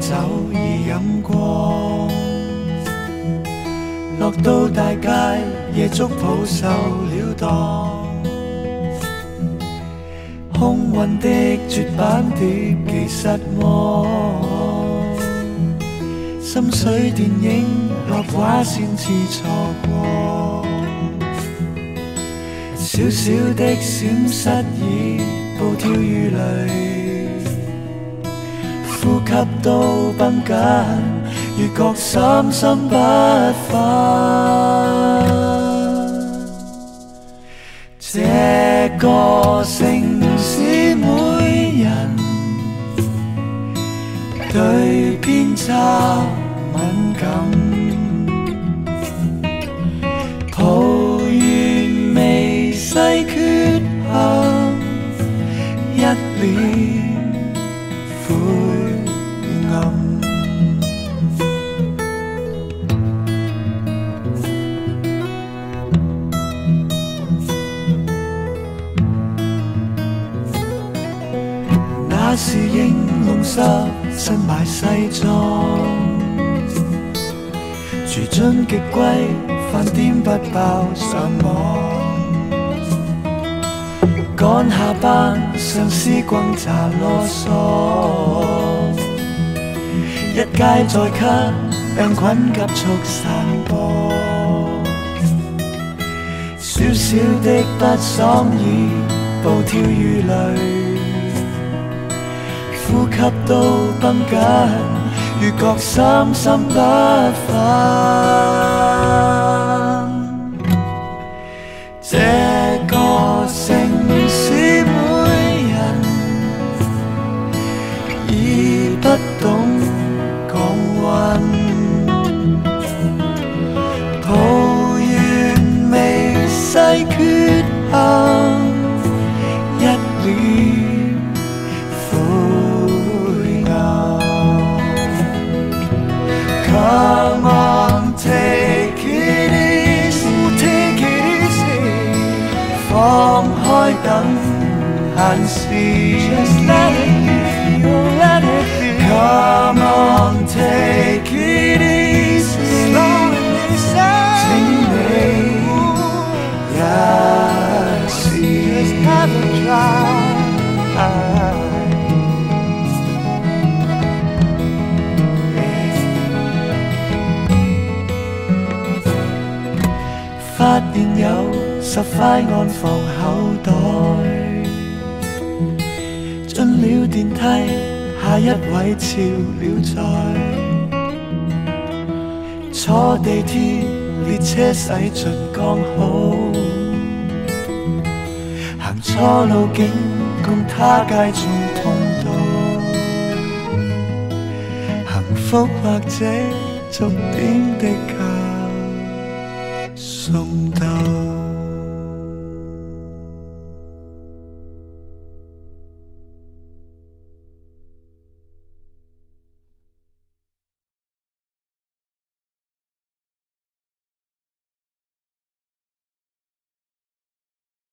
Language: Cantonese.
酒而飲過，落到大街夜粥鋪受了當，空運的絕版碟其實我，心水電影落畫先至錯過，小小的閃失已暴跳如雷，呼吸都繃緊，越覺心心不忿。這個城市每人對偏差敏感，抱怨微細缺陷，一臉灰暗。那時應弄濕身買西裝，住進極貴飯店不包上網，趕下班上司轟炸囉嗦，一街再咳病菌急速散播，小小的不爽已暴跳如雷，呼吸都繃緊，越覺心心不忿。這個城市每人已不懂降溫，抱怨微細缺陷，一臉Come on, take it easy, take it easy. 放開等閒事 ，Just let it be, oh let it be. Come on, take it easy, slow and easy. 請你也試 ，Just have a try. 發現有10塊安放口袋，進了電梯，下一位潮了再坐地鐵，列車駛盡剛好，行錯路徑，共他街中通道，幸福或者逐點的送到。